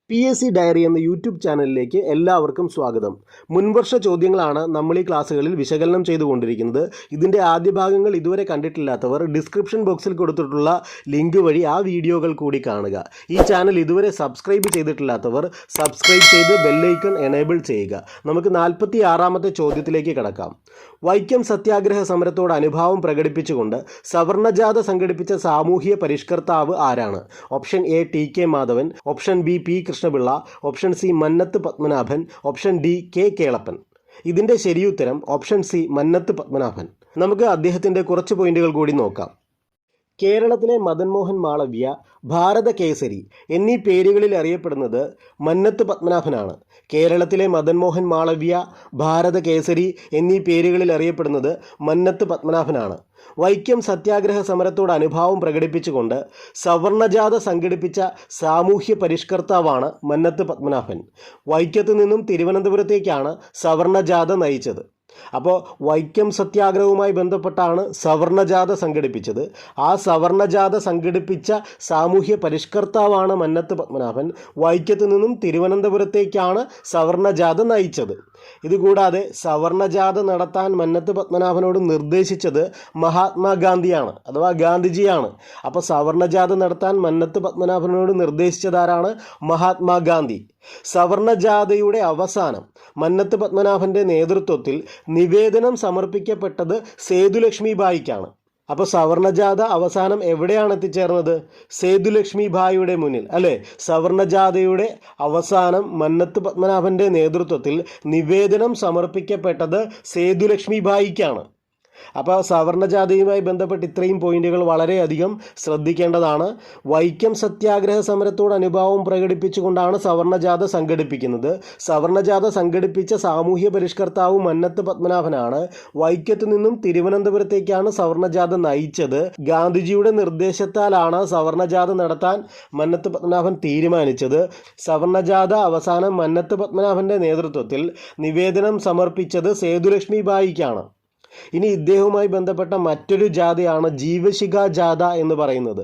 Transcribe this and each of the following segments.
PSC diary എന്ന YouTube ചാനലിലേക്ക് എല്ലാവർക്കും സ്വാഗതം. മുൻവർഷ ചോദ്യങ്ങളാണ് നമ്മൾ ഈ ക്ലാസ്സുകളിൽ വിശകലനം ചെയ്തുകൊണ്ടിരിക്കുന്നത്. ഇതിൻ്റെ ആദ്യ ഭാഗങ്ങൾ ഇതുവരെ കണ്ടിട്ടില്ലാത്തവർ ഡിസ്ക്രിപ്ഷൻ ബോക്സിൽ കൊടുത്തിട്ടുള്ള ലിങ്ക് വഴി ആ വീഡിയോകൾ കൂടി കാണുക. ഈ ചാനൽ ഇതുവരെ സബ്സ്ക്രൈബ് ചെയ്തിട്ടില്ലാത്തവർ സബ്സ്ക്രൈബ് ചെയ്ത് ബെല്ലൈക്കൺ എനേബിൾ ചെയ്യുക. നമുക്ക് 46ാമത്തെ ചോദ്യത്തിലേക്ക് കടക്കാം. വൈക്കം സത്യാഗ്രഹ സമരത്തോട് അനുഭാവം പ്രകടിപ്പിച്ചുകൊണ്ട് സവർണജാഥ സംഘടിപ്പിച്ച സാമൂഹ്യ പരിഷ്കർത്താവ് ആരാണ്? Option A T K. Madhavan, option B P Krishnapillai, option C Mannath Padmanabhan, option D K Kelappan. ഇതിൻ്റെ ശരിയുത്തരം ഓപ്ഷൻ സി മന്നത്ത് പത്മനാഭൻ. നമുക്ക് അദ്ദേഹത്തിൻ്റെ കുറച്ച് പോയിന്റുകൾ കൂടി നോക്കാം. കേരളത്തിലെ മദൻ മോഹൻ മാളവ്യ, ഭാരത കേസരി എന്നീ പേരുകളിൽ അറിയപ്പെടുന്നത് മന്നത്ത് പത്മനാഭനാണ്. കേരളത്തിലെ മദൻ മോഹൻ മാളവ്യ, ഭാരത കേസരി എന്നീ പേരുകളിൽ അറിയപ്പെടുന്നത് മന്നത്ത് പത്മനാഭനാണ്. വൈക്കം സത്യാഗ്രഹ സമരത്തോട് അനുഭാവം പ്രകടിപ്പിച്ചുകൊണ്ട് സവർണജാഥ സംഘടിപ്പിച്ച സാമൂഹ്യ പരിഷ്കർത്താവാണ് മന്നത്ത് പത്മനാഭൻ. വൈക്കത്ത് നിന്നും തിരുവനന്തപുരത്തേക്കാണ് സവർണജാഥ നയിച്ചത്. അപ്പോൾ വൈക്കം സത്യാഗ്രഹവുമായി ബന്ധപ്പെട്ടാണ് സവർണജാഥ സംഘടിപ്പിച്ചത്. ആ സവർണജാഥ സംഘടിപ്പിച്ച സാമൂഹ്യ പരിഷ്കർത്താവാണ് മന്നത്ത് പത്മനാഭൻ. വൈക്കത്ത് നിന്നും തിരുവനന്തപുരത്തേക്കാണ് സവർണജാഥ നയിച്ചത്. ഇതുകൂടാതെ സവർണജാഥ നടത്താൻ മന്നത്ത് പത്മനാഭനോട് നിർദ്ദേശിച്ചത് മഹാത്മാഗാന്ധിയാണ്, അഥവാ ഗാന്ധിജിയാണ്. അപ്പോൾ സവർണജാഥ നടത്താൻ മന്നത്ത് പത്മനാഭനോട് നിർദ്ദേശിച്ചതാരാണ്? മഹാത്മാഗാന്ധി. സവർണജാഥയുടെ അവസാനം മന്നത്ത് പത്മനാഭൻ്റെ നേതൃത്വത്തിൽ നിവേദനം സമർപ്പിക്കപ്പെട്ടത് സേതുലക്ഷ്മി ബായിക്കാണ്. അപ്പോൾ സവർണജാഥ അവസാനം എവിടെയാണ് എത്തിച്ചേർന്നത്? സേതുലക്ഷ്മി ബായിയുടെ മുന്നിൽ, അല്ലേ? സവർണജാഥയുടെ അവസാനം മന്നത്ത് പത്മനാഭൻ്റെ നേതൃത്വത്തിൽ നിവേദനം സമർപ്പിക്കപ്പെട്ടത് സേതുലക്ഷ്മി ബായിക്കാണ്. അപ്പോൾ സവർണജാഥയുമായി ബന്ധപ്പെട്ട് ഇത്രയും പോയിന്റുകൾ വളരെയധികം ശ്രദ്ധിക്കേണ്ടതാണ്. വൈക്കം സത്യാഗ്രഹ സമരത്തോട് അനുഭാവം പ്രകടിപ്പിച്ചുകൊണ്ടാണ് സവർണജാഥ സംഘടിപ്പിക്കുന്നത്. സവർണജാഥ സംഘടിപ്പിച്ച സാമൂഹ്യ പരിഷ്കർത്താവ് മന്നത്ത് പത്മനാഭനാണ്. വൈക്കത്ത് നിന്നും തിരുവനന്തപുരത്തേക്കാണ് സവർണജാഥ നയിച്ചത്. ഗാന്ധിജിയുടെ നിർദ്ദേശത്താലാണ് സവർണജാഥ നടത്താൻ മന്നത്ത് പത്മനാഭൻ തീരുമാനിച്ചത്. സവർണജാഥ അവസാനം മന്നത്ത് പത്മനാഭൻ്റെ നേതൃത്വത്തിൽ നിവേദനം സമർപ്പിച്ചത് സേതുലക്ഷ്മി ബായിക്കാണ്. ഇനി ഇദ്ദേഹവുമായി ബന്ധപ്പെട്ട മറ്റൊരു ജാഥയാണ് ജീവശിഖ ജാഥ എന്ന് പറയുന്നത്.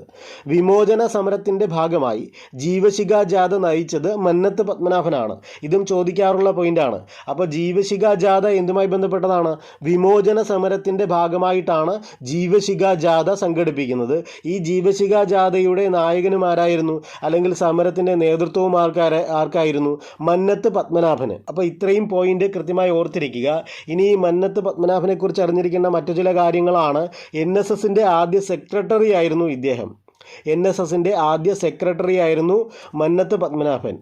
വിമോചന സമരത്തിൻ്റെ ഭാഗമായി ജീവശിഖ ജാഥ നയിച്ചത് മന്നത്ത് പത്മനാഭനാണ്. ഇതും ചോദിക്കാറുള്ള പോയിന്റാണ്. അപ്പോൾ ജീവശിഖ ജാഥ എന്തുമായി ബന്ധപ്പെട്ടതാണ്? വിമോചന സമരത്തിൻ്റെ ഭാഗമായിട്ടാണ് ജീവശിഖ ജാഥ സംഘടിപ്പിക്കുന്നത്. ഈ ജീവശിഖ ജാഥയുടെ നായകനുമാരായിരുന്നു, അല്ലെങ്കിൽ സമരത്തിൻ്റെ നേതൃത്വവും ആർക്കായിരുന്നു? മന്നത്ത് പത്മനാഭന്. അപ്പോൾ ഇത്രയും പോയിന്റ് കൃത്യമായി ഓർത്തിരിക്കുക. ഇനി ഈ മന്നത്ത് പത്മനാഭനെ കുറിച്ച് അറിഞ്ഞിരിക്കേണ്ട മറ്റു ചില കാര്യങ്ങളാണ്. NSSൻ്റെ ആദ്യ സെക്രട്ടറി ആയിരുന്നു ഇദ്ദേഹം. NSSൻ്റെ ആദ്യ സെക്രട്ടറി ആയിരുന്നു മന്നത്ത് പത്മനാഭൻ.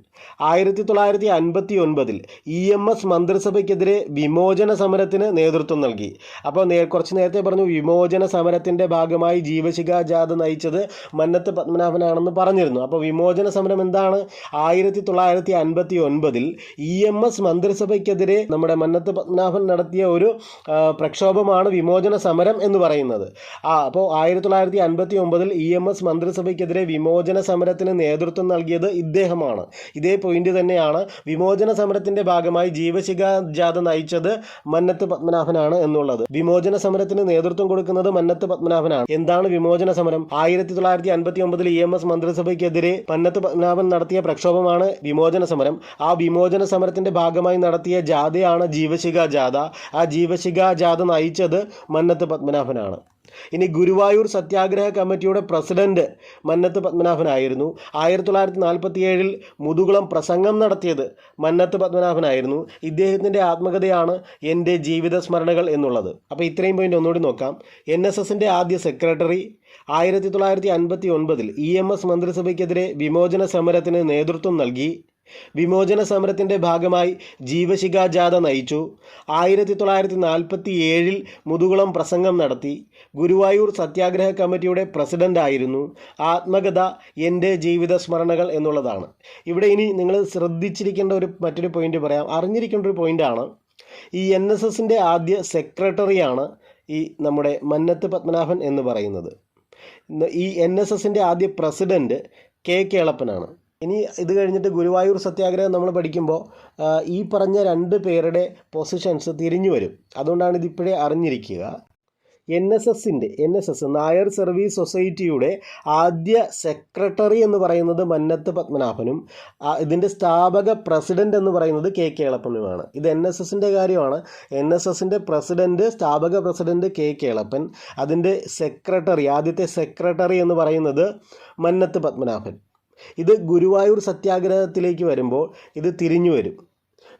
1959 EMS മന്ത്രിസഭയ്ക്കെതിരെ വിമോചന സമരത്തിന് നേതൃത്വം നൽകി. അപ്പോൾ കുറച്ച് നേരത്തെ പറഞ്ഞു വിമോചന സമരത്തിൻ്റെ ഭാഗമായി ജീവശിഖ ജാഥ നയിച്ചത് മന്നത്ത് പത്മനാഭനാണെന്ന് പറഞ്ഞിരുന്നു. അപ്പോൾ വിമോചന സമരം എന്താണ്? 1959 EMS മന്ത്രിസഭയ്ക്കെതിരെ നമ്മുടെ മന്നത്ത് പത്മനാഭൻ നടത്തിയ ഒരു പ്രക്ഷോഭമാണ് വിമോചന സമരം എന്ന് പറയുന്നത്. അപ്പോൾ 1959 EMS മന്ത്രിസഭയ്ക്കെതിരെ വിമോചന സമരത്തിന് നേതൃത്വം നൽകിയത് ഇദ്ദേഹമാണ്. ഇതേ പോയിന്റ് തന്നെയാണ്. വിമോചന സമരത്തിന്റെ ഭാഗമായി ജീവശിഖ ജാഥ നയിച്ചത് മന്നത്ത് പത്മനാഭനാണ് എന്നുള്ളത്. വിമോചന സമരത്തിന് നേതൃത്വം കൊടുക്കുന്നത് മന്നത്ത് പത്മനാഭനാണ്. എന്താണ് വിമോചന സമരം? 1959 EMS മന്ത്രിസഭയ്ക്കെതിരെ മന്നത്ത് പത്മനാഭൻ നടത്തിയ പ്രക്ഷോഭമാണ് വിമോചന സമരം. ആ വിമോചന സമരത്തിന്റെ ഭാഗമായി നടത്തിയ ജാഥയാണ് ജീവശിഖ ജാഥ. ആ ജീവശിഖ ജാഥ നയിച്ചത് മന്നത്ത് പത്മനാഭനാണ്. ഇനി ഗുരുവായൂർ സത്യാഗ്രഹ കമ്മിറ്റിയുടെ പ്രസിഡന്റ് മന്നത്ത് പത്മനാഭനായിരുന്നു. 1947 മുതുകുളം പ്രസംഗം നടത്തിയത് മന്നത്ത് പത്മനാഭനായിരുന്നു. ഇദ്ദേഹത്തിൻ്റെ ആത്മകഥയാണ് എൻ്റെ ജീവിത സ്മരണകൾ എന്നുള്ളത്. അപ്പോൾ ഇത്രയും പോയിന്റ് ഒന്നുകൂടി നോക്കാം. NSSൻ്റെ ആദ്യ സെക്രട്ടറി, 1959 EMS മന്ത്രിസഭയ്ക്കെതിരെ വിമോചന സമരത്തിന് നേതൃത്വം നൽകി, വിമോചന സമരത്തിൻ്റെ ഭാഗമായി ജീവശിഖ ജാഥ നയിച്ചു, 1947 മുതുകുളം പ്രസംഗം നടത്തി, ഗുരുവായൂർ സത്യാഗ്രഹ കമ്മിറ്റിയുടെ പ്രസിഡൻ്റായിരുന്നു. ആത്മകഥ എൻ്റെ ജീവിത സ്മരണകൾ എന്നുള്ളതാണ്. ഇവിടെ ഇനി നിങ്ങൾ ശ്രദ്ധിച്ചിരിക്കേണ്ട മറ്റൊരു പോയിന്റ് പറയാം. അറിഞ്ഞിരിക്കേണ്ട ഒരു പോയിൻ്റാണ്. ഈ NSSൻ്റെ ആദ്യ സെക്രട്ടറിയാണ് ഈ നമ്മുടെ മന്നത്ത് പത്മനാഭൻ എന്ന് പറയുന്നത്. ഈ NSSൻ്റെ ആദ്യ പ്രസിഡന്റ് കെ കേളപ്പനാണ്. ഇനി ഇത് കഴിഞ്ഞിട്ട് ഗുരുവായൂർ സത്യാഗ്രഹം നമ്മൾ പഠിക്കുമ്പോൾ ഈ പറഞ്ഞ രണ്ട് പേരുടെ പൊസിഷൻസ് തിരിഞ്ഞു വരും. അതുകൊണ്ടാണ് ഇതിപ്പോഴേ അറിഞ്ഞിരിക്കുക. NSS നായർ സർവീസ് സൊസൈറ്റിയുടെ ആദ്യ സെക്രട്ടറി എന്ന് പറയുന്നത് മന്നത്ത് പത്മനാഭനും ഇതിൻ്റെ സ്ഥാപക പ്രസിഡന്റ് എന്ന് പറയുന്നത് കെ കേളപ്പനുമാണ്. ഇത് NSSൻ്റെ കാര്യമാണ്. NSSൻ്റെ പ്രസിഡന്റ്, സ്ഥാപക പ്രസിഡന്റ് കെ കേളപ്പൻ, അതിൻ്റെ സെക്രട്ടറി, ആദ്യത്തെ സെക്രട്ടറി എന്ന് പറയുന്നത് മന്നത്ത് പത്മനാഭൻ. ഇത് ഗുരുവായൂർ സത്യാഗ്രഹത്തിലേക്ക് വരുമ്പോൾ ഇത് തിരിഞ്ഞു വരും.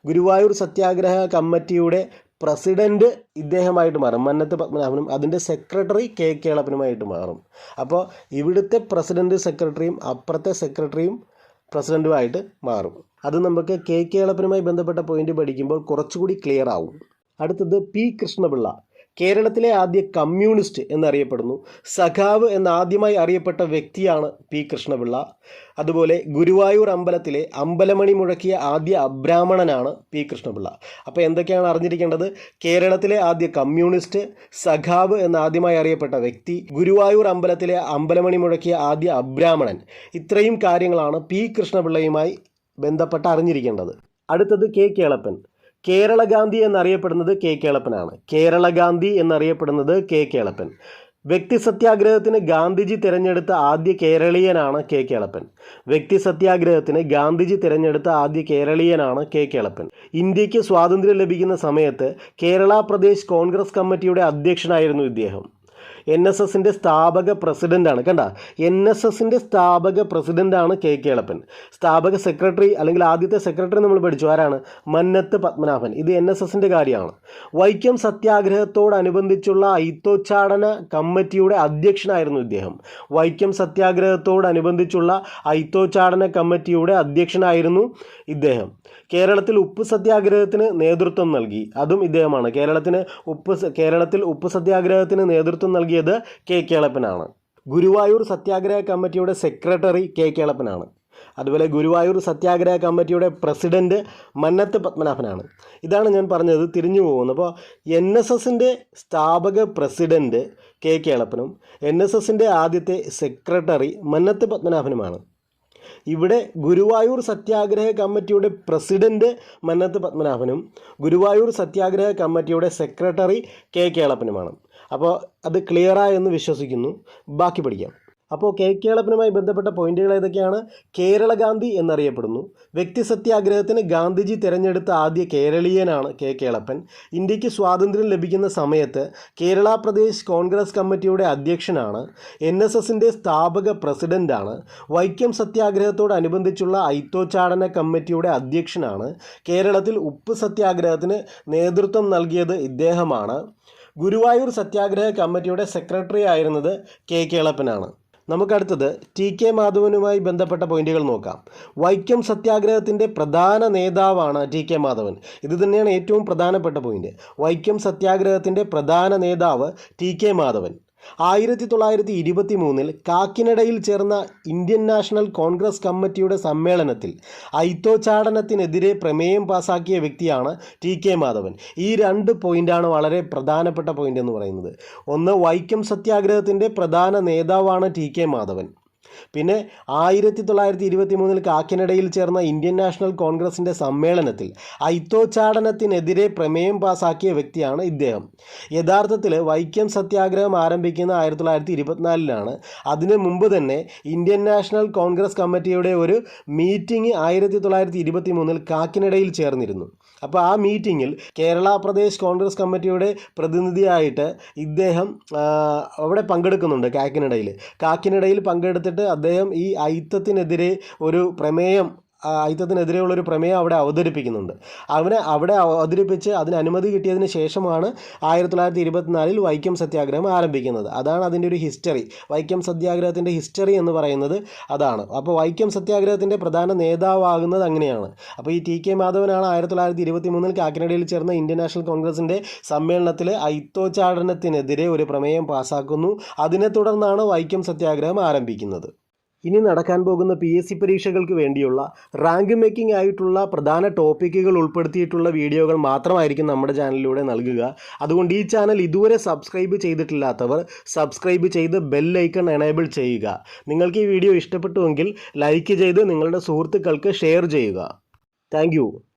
ഗുരുവായൂർ സത്യാഗ്രഹ കമ്മിറ്റിയുടെ പ്രസിഡന്റ് ഇദ്ദേഹമായിട്ട് മാറും, മന്നത്ത് പത്മനാഭനും. അതിൻ്റെ സെക്രട്ടറി കെ കേളപ്പനുമായിട്ട് മാറും. അപ്പോൾ ഇവിടുത്തെ പ്രസിഡന്റ് സെക്രട്ടറിയും അപ്പുറത്തെ സെക്രട്ടറിയും പ്രസിഡന്റുമായിട്ട് മാറും. അത് നമുക്ക് കെ കേളപ്പനുമായി ബന്ധപ്പെട്ട പോയിന്റ് പഠിക്കുമ്പോൾ കുറച്ചുകൂടി ക്ലിയർ ആവും. അടുത്തത് പി കൃഷ്ണപിള്ള. കേരളത്തിലെ ആദ്യ കമ്മ്യൂണിസ്റ്റ് എന്നറിയപ്പെടുന്നു. സഖാവ് എന്നാദ്യമായി അറിയപ്പെട്ട വ്യക്തിയാണ് പി കൃഷ്ണപിള്ള. അതുപോലെ ഗുരുവായൂർ അമ്പലത്തിലെ അമ്പലമണി മുഴക്കിയ ആദ്യ അബ്രാഹ്മണനാണ് പി കൃഷ്ണപിള്ള. അപ്പോൾ എന്തൊക്കെയാണ് അറിഞ്ഞിരിക്കേണ്ടത്? കേരളത്തിലെ ആദ്യ കമ്മ്യൂണിസ്റ്റ്, സഖാവ് എന്നാദ്യമായി അറിയപ്പെട്ട വ്യക്തി, ഗുരുവായൂർ അമ്പലത്തിലെ അമ്പലമണി മുഴക്കിയ ആദ്യ അബ്രാഹ്മണൻ. ഇത്രയും കാര്യങ്ങളാണ് പി കൃഷ്ണപിള്ളയുമായി ബന്ധപ്പെട്ട് അറിഞ്ഞിരിക്കേണ്ടത്. അടുത്തത് കെ കേളപ്പൻ. കേരള ഗാന്ധി എന്നറിയപ്പെടുന്നത് കെ കേളപ്പനാണ്. കേരള ഗാന്ധി എന്നറിയപ്പെടുന്നത് കെ കേളപ്പൻ. വ്യക്തി സത്യാഗ്രഹത്തിന് ഗാന്ധിജി തിരഞ്ഞെടുത്ത ആദ്യ കേരളീയനാണ് കെ കേളപ്പൻ. വ്യക്തി സത്യാഗ്രഹത്തിന് ഗാന്ധിജി തിരഞ്ഞെടുത്ത ആദ്യ കേരളീയനാണ് കെ കേളപ്പൻ. ഇന്ത്യക്ക് സ്വാതന്ത്ര്യം ലഭിക്കുന്ന സമയത്ത് കേരള പ്രദേശ് കോൺഗ്രസ് കമ്മിറ്റിയുടെ അധ്യക്ഷനായിരുന്നു ഇദ്ദേഹം. NSSൻ്റെ സ്ഥാപക പ്രസിഡൻ്റാണ്. കണ്ട, NSSൻ്റെ സ്ഥാപക പ്രസിഡൻ്റാണ് കെ കേളപ്പൻ. സ്ഥാപക സെക്രട്ടറി അല്ലെങ്കിൽ ആദ്യത്തെ സെക്രട്ടറി നമ്മൾ പഠിച്ചു, ആരാണ്? മന്നത്ത് പത്മനാഭൻ. ഇത് NSSൻ്റെ കാര്യമാണ്. വൈക്കം സത്യാഗ്രഹത്തോടനുബന്ധിച്ചുള്ള ഐത്തോച്ചാടന കമ്മിറ്റിയുടെ അധ്യക്ഷനായിരുന്നു ഇദ്ദേഹം. വൈക്കം സത്യാഗ്രഹത്തോടനുബന്ധിച്ചുള്ള ഐത്തോച്ചാടന കമ്മിറ്റിയുടെ അധ്യക്ഷനായിരുന്നു ഇദ്ദേഹം. കേരളത്തിൽ ഉപ്പ് സത്യാഗ്രഹത്തിന് നേതൃത്വം നൽകി, അതും ഇദ്ദേഹമാണ്. കേരളത്തിൽ ഉപ്പ് സത്യാഗ്രഹത്തിന് നേതൃത്വം നൽകിയത് കെ കേളപ്പനാണ്. ഗുരുവായൂർ സത്യാഗ്രഹ കമ്മിറ്റിയുടെ സെക്രട്ടറി കെ കേളപ്പനാണ്. അതുപോലെ ഗുരുവായൂർ സത്യാഗ്രഹ കമ്മിറ്റിയുടെ പ്രസിഡന്റ് മന്നത്ത് പത്മനാഭനാണ്. ഇതാണ് ഞാൻ പറഞ്ഞത്, തിരിഞ്ഞു പോകുന്നു. അപ്പോൾ NSSൻ്റെ സ്ഥാപക പ്രസിഡന്റ് കെ കേളപ്പനും NSSൻ്റെ ആദ്യത്തെ സെക്രട്ടറി മന്നത്ത് പത്മനാഭനുമാണ്. ഇവിടെ ഗുരുവായൂർ സത്യാഗ്രഹ കമ്മിറ്റിയുടെ പ്രസിഡന്റ് മന്നത്ത് പത്മനാഭനും ഗുരുവായൂർ സത്യാഗ്രഹ കമ്മിറ്റിയുടെ സെക്രട്ടറി കെ കേളപ്പനുമാണ്. അപ്പോൾ അത് ക്ലിയറായെന്ന് വിശ്വസിക്കുന്നു. ബാക്കി പഠിക്കാം. അപ്പോൾ കെ കേളപ്പനുമായി ബന്ധപ്പെട്ട പോയിന്റുകൾ ഏതൊക്കെയാണ്? കേരള ഗാന്ധി എന്നറിയപ്പെടുന്നു. വ്യക്തി സത്യാഗ്രഹത്തിന് ഗാന്ധിജി തിരഞ്ഞെടുത്ത ആദ്യ കേരളീയനാണ് കെ കേളപ്പൻ. ഇന്ത്യക്ക് സ്വാതന്ത്ര്യം ലഭിക്കുന്ന സമയത്ത് കേരള പ്രദേശ് കോൺഗ്രസ് കമ്മിറ്റിയുടെ അധ്യക്ഷനാണ്. NSSൻ്റെ സ്ഥാപക പ്രസിഡൻ്റാണ്. വൈക്കം സത്യാഗ്രഹത്തോടനുബന്ധിച്ചുള്ള ഐത്തോച്ചാടന കമ്മിറ്റിയുടെ അധ്യക്ഷനാണ്. കേരളത്തിൽ ഉപ്പ് സത്യാഗ്രഹത്തിന് നേതൃത്വം നൽകിയത് ഇദ്ദേഹമാണ്. ഗുരുവായൂർ സത്യാഗ്രഹ കമ്മിറ്റിയുടെ സെക്രട്ടറി ആയിരുന്നത് കെ കേളപ്പനാണ്. നമുക്കടുത്തത് TK മാധവനുമായി ബന്ധപ്പെട്ട പോയിന്റുകൾ നോക്കാം. വൈക്കം സത്യാഗ്രഹത്തിൻ്റെ പ്രധാന നേതാവാണ് TK മാധവൻ. ഇത് തന്നെയാണ് ഏറ്റവും പ്രധാനപ്പെട്ട പോയിന്റ്. വൈക്കം സത്യാഗ്രഹത്തിൻ്റെ പ്രധാന നേതാവ് TK മാധവൻ. 1923 കാക്കിനഡയിൽ ചേർന്ന ഇന്ത്യൻ നാഷണൽ കോൺഗ്രസ് കമ്മിറ്റിയുടെ സമ്മേളനത്തിൽ ഐത്തോച്ചാടനത്തിനെതിരെ പ്രമേയം പാസാക്കിയ വ്യക്തിയാണ് TK മാധവൻ. ഈ രണ്ട് പോയിൻ്റാണ് വളരെ പ്രധാനപ്പെട്ട പോയിൻ്റ് എന്ന് പറയുന്നത്. ഒന്ന്, വൈക്കം സത്യാഗ്രഹത്തിൻ്റെ പ്രധാന നേതാവാണ് TK മാധവൻ. പിന്നെ 1923 കാക്കിനഡയിൽ ചേർന്ന ഇന്ത്യൻ നാഷണൽ കോൺഗ്രസിൻ്റെ സമ്മേളനത്തിൽ ഐത്തോച്ചാടനത്തിനെതിരെ പ്രമേയം പാസാക്കിയ വ്യക്തിയാണ് ഇദ്ദേഹം. യഥാർത്ഥത്തിൽ വൈക്കം സത്യാഗ്രഹം ആരംഭിക്കുന്ന 1924 അതിനു മുമ്പ് തന്നെ ഇന്ത്യൻ നാഷണൽ കോൺഗ്രസ് കമ്മിറ്റിയുടെ ഒരു മീറ്റിംഗ് 1923 കാക്കിനഡയിൽ ചേർന്നിരുന്നു. അപ്പോൾ ആ മീറ്റിങ്ങിൽ കേരള പ്രദേശ് കോൺഗ്രസ് കമ്മിറ്റിയുടെ പ്രതിനിധിയായിട്ട് ഇദ്ദേഹം അവിടെ പങ്കെടുക്കുന്നുണ്ട്. കാക്കിനഡയിൽ പങ്കെടുത്തിട്ട് അദ്ദേഹം ഈ ഐത്തത്തിനെതിരെ ഒരു പ്രമേയം ഐത്തത്തിനെതിരെയുള്ളൊരു പ്രമേയം അവിടെ അവതരിപ്പിക്കുന്നുണ്ട്. അവിടെ അവതരിപ്പിച്ച് അതിന് അനുമതി കിട്ടിയതിന് ശേഷമാണ് 1924 വൈക്കം സത്യാഗ്രഹം ആരംഭിക്കുന്നത്. അതാണ് അതിൻ്റെ ഒരു ഹിസ്റ്ററി. വൈക്കം സത്യാഗ്രഹത്തിൻ്റെ ഹിസ്റ്ററി എന്ന് പറയുന്നത് അതാണ്. അപ്പോൾ വൈക്കം സത്യാഗ്രഹത്തിൻ്റെ പ്രധാന നേതാവാകുന്നത് അങ്ങനെയാണ്. അപ്പോൾ ഈ TK മാധവനാണ് 1923 കാക്കിനഡയിൽ ചേർന്ന ഇന്ത്യൻ നാഷണൽ കോൺഗ്രസിൻ്റെ സമ്മേളനത്തിൽ ഐത്തോച്ചാടനത്തിനെതിരെ ഒരു പ്രമേയം പാസ്സാക്കുന്നു. അതിനെ തുടർന്നാണ് വൈക്കം സത്യാഗ്രഹം ആരംഭിക്കുന്നത്. ഇനി നടക്കാൻ പോകുന്ന PSC പരീക്ഷകൾക്ക് വേണ്ടിയുള്ള റാങ്ക് മേക്കിംഗ് ആയിട്ടുള്ള പ്രധാന ടോപ്പിക്കുകൾ ഉൾപ്പെടുത്തിയിട്ടുള്ള വീഡിയോകൾ മാത്രമായിരിക്കും നമ്മുടെ ചാനലിലൂടെ നൽകുക. അതുകൊണ്ട് ഈ ചാനൽ ഇതുവരെ സബ്സ്ക്രൈബ് ചെയ്തിട്ടില്ലാത്തവർ സബ്സ്ക്രൈബ് ചെയ്ത് ബെൽ ഐക്കൺ എനേബിൾ ചെയ്യുക. നിങ്ങൾക്ക് ഈ വീഡിയോ ഇഷ്ടപ്പെട്ടുവെങ്കിൽ ലൈക്ക് ചെയ്ത് നിങ്ങളുടെ സുഹൃത്തുക്കൾക്ക് ഷെയർ ചെയ്യുക. താങ്ക്